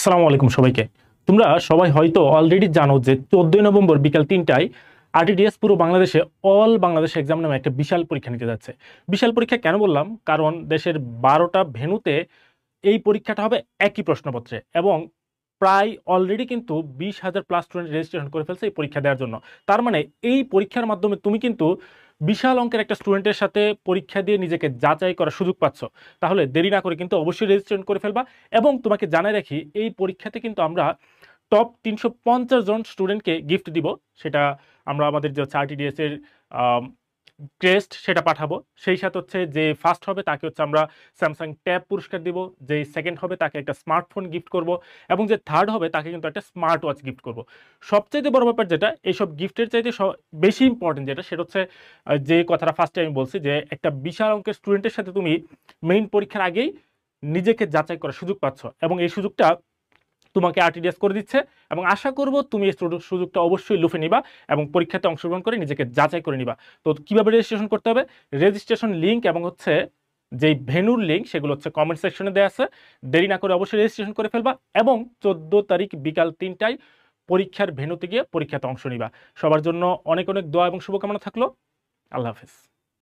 আসসালামু আলাইকুম সবাইকে। তোমরা সবাই হয়তো অলরেডি জানো যে 14 নভেম্বর বিকাল 3টায় আরটিডিএস পুরো বাংলাদেশে অল বাংলাদেশ এক্সাম নামে একটা বিশাল পরীক্ষা নিতে যাচ্ছে। বিশাল পরীক্ষা কেন বললাম? কারণ দেশের 12টা ভেন্যুতে এই পরীক্ষাটা হবে একই প্রশ্নপত্রে এবং প্রায় অলরেডি কিন্তু 20,000 প্লাস স্টুডেন্ট রেজিস্ট্রেশন করে ফেলছে এই পরীক্ষা দেওয়ার জন্য। তার মানে এই পরীক্ষার মাধ্যমে তুমি কিন্তু বিশাল অঙ্কের একটা স্টুডেন্টের সাথে পরীক্ষা দিয়ে নিজেকে যাচাই করার সুযোগ পাচ্ছ। তাহলে দেরি না করে কিন্তু অবশ্যই রেজিস্ট্রেশন করে ফেলবা। এবং তোমাকে জানাই রাখি, এই পরীক্ষাতে কিন্তু আমরা টপ 350 জন স্টুডেন্টকে গিফট দিব। সেটা আমরা আমাদের যে আরটিডিএস এর টেস্ট সেটা পাঠাবো। সেই সাথে হচ্ছে যে ফার্স্ট হবে তাকে হচ্ছে আমরা স্যামসাং ট্যাব পুরস্কার দিব, যে সেকেন্ড হবে তাকে একটা স্মার্টফোন গিফট করব, এবং যে থার্ড হবে তাকে কিন্তু একটা স্মার্ট ওয়াচ গিফট করব। সবচাইতে বড় ব্যাপার যেটা, এইসব গিফটের চাইতে বেশি ইম্পর্টেন্ট যেটা, সেটা হচ্ছে যে কথাটা ফার্স্টে আমি বলছি, যে একটা বিশাল অঙ্কের স্টুডেন্টের সাথে তুমি মেইন পরীক্ষার আগেই নিজেকে যাচাই করার সুযোগ পাচ্ছ, এবং এই সুযোগটা তোমাকে আরটিডিএস করে দিচ্ছে। এবং আশা করব তুমি এই সুযোগটা অবশ্যই লুফে নিবা এবং পরীক্ষাতে অংশগ্রহণ করে নিজেকে যাচাই করে নিবা। তো কিভাবে রেজিস্ট্রেশন করতে হবে? রেজিস্ট্রেশন লিঙ্ক এবং হচ্ছে যেই ভেন্যুর লিঙ্ক সেগুলো হচ্ছে কমেন্ট সেকশনে দেওয়া আছে। দেরি না করে অবশ্যই রেজিস্ট্রেশন করে ফেলবা এবং 14 তারিখ বিকাল 3টায় পরীক্ষার ভেন্যুতে গিয়ে পরীক্ষাতে অংশ নিবা। সবার জন্য অনেক অনেক দোয়া এবং শুভকামনা থাকলো। আল্লাহ হাফেজ।